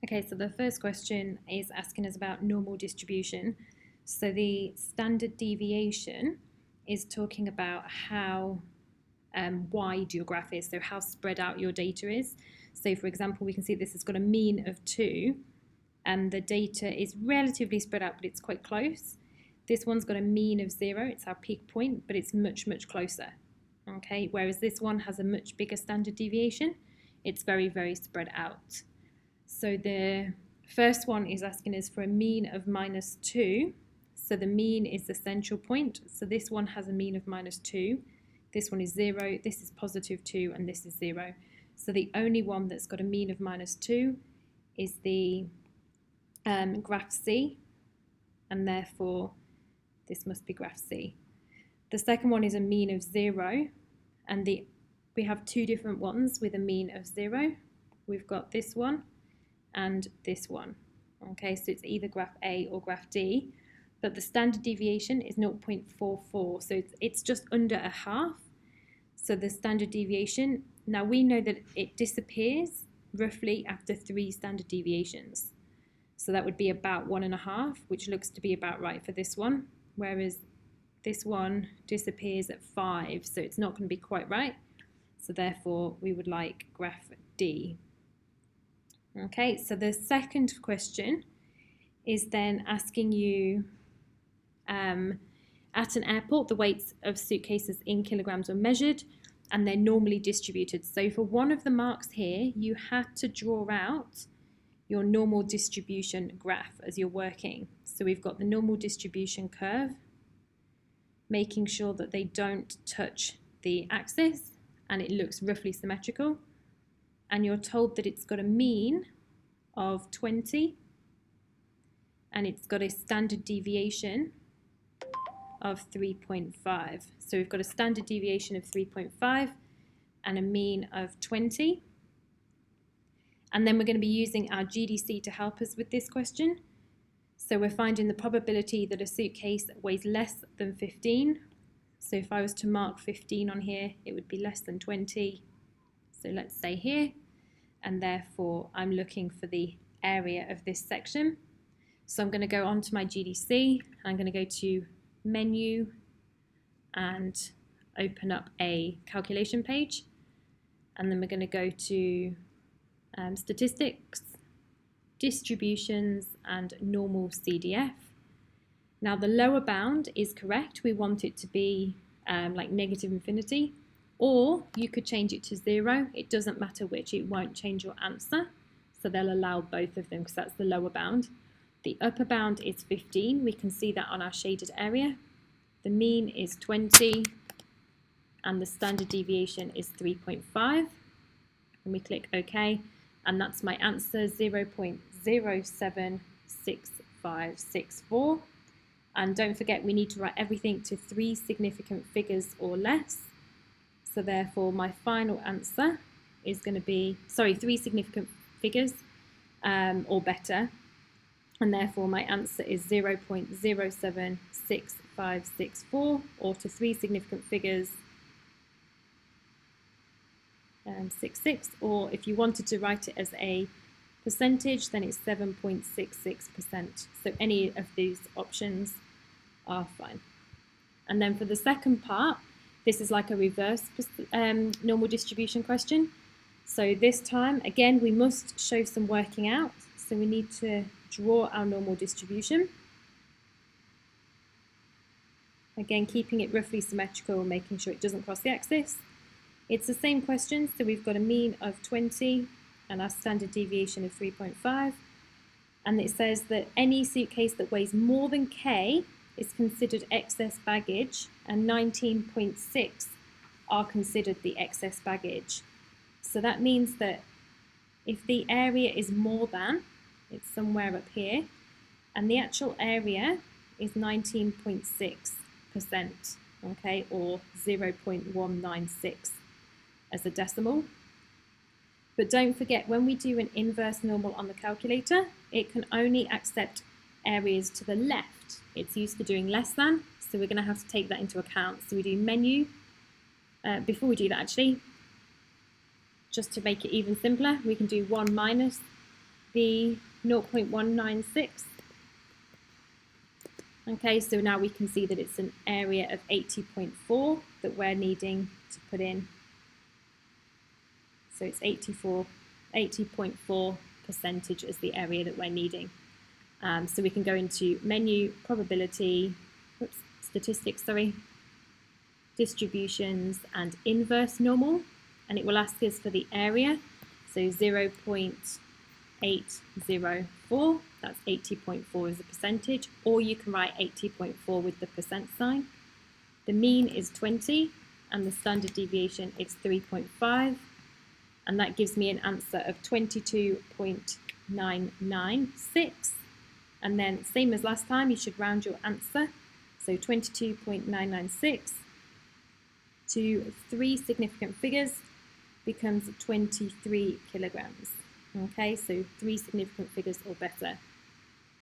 Okay, so the first question is asking us about normal distribution. So the standard deviation is talking about how wide your graph is, so how spread out your data is. So for example, we can see this has got a mean of 2 and the data is relatively spread out, but it's quite close. This one's got a mean of 0, it's our peak point, but it's much, much closer. Okay, whereas this one has a much bigger standard deviation, it's very, very spread out. So the first one is asking us for a mean of -2. So the mean is the central point. So this one has a mean of -2. This one is 0, this is +2, and this is 0. So the only one that's got a mean of -2 is the graph C, and therefore this must be graph C. The second one is a mean of 0, and we have two different ones with a mean of 0. We've got this one and this one. Okay, so it's either graph A or graph D, but the standard deviation is 0.44, so it's just under a half. So the standard deviation, now we know that it disappears roughly after 3 standard deviations. So that would be about 1.5, which looks to be about right for this one, whereas this one disappears at 5, so it's not going to be quite right. So therefore we would like graph D. Okay, so the second question is then asking you, at an airport, the weights of suitcases in kilograms are measured and they're normally distributed. So for one of the marks here, you had to draw out your normal distribution graph as you're working. So we've got the normal distribution curve, making sure that they don't touch the axis and it looks roughly symmetrical. And you're told that it's got a mean of 20 and it's got a standard deviation of 3.5. So we've got a standard deviation of 3.5 and a mean of 20. And then we're going to be using our GDC to help us with this question. So we're finding the probability that a suitcase weighs less than 15. So if I was to mark 15 on here, it would be less than 20. So let's say here. And therefore I'm looking for the area of this section. So I'm going to go on to my GDC. I'm going to go to menu and open up a calculation page. And then we're going to go to statistics, distributions, and normal CDF. Now the lower bound is correct. We want it to be like negative infinity. Or you could change it to 0. It doesn't matter which, it won't change your answer. So they'll allow both of them because that's the lower bound. The upper bound is 15. We can see that on our shaded area. The mean is 20 and the standard deviation is 3.5. And we click OK. And that's my answer, 0.076564. And don't forget, we need to write everything to 3 significant figures or less. So therefore, my final answer is going to be, 3 significant figures or better. And therefore, my answer is 0.076564, or to 3 significant figures, 66. Or if you wanted to write it as a percentage, then it's 7.66%. So any of these options are fine. And then for the second part, this is like a reverse normal distribution question. So this time, again, we must show some working out. So we need to draw our normal distribution. Again, keeping it roughly symmetrical, making sure it doesn't cross the axis. It's the same question, so we've got a mean of 20 and our standard deviation of 3.5. And it says that any suitcase that weighs more than K is considered excess baggage, and 19.6 are considered the excess baggage. So that means that if the area is more than, it's somewhere up here, and the actual area is 19.6%, okay, or 0.196 as a decimal. But don't forget, when we do an inverse normal on the calculator, it can only accept areas to the left. It's used to doing less than, so we're going to have to take that into account. So we do menu. Before we do that, actually, just to make it even simpler, we can do 1 minus the 0.196. Okay, so now we can see that it's an area of 80.4 that we're needing to put in. So it's 80.4% is the area that we're needing. So we can go into menu, probability, statistics, distributions, and inverse normal, and it will ask us for the area. So 0.804, that's 80.4 as a percentage, or you can write 80.4 with the percent sign. The mean is 20, and the standard deviation is 3.5, and that gives me an answer of 22.996. And then, same as last time, you should round your answer. So 22.996 to 3 significant figures becomes 23 kilograms. Okay, so 3 significant figures or better.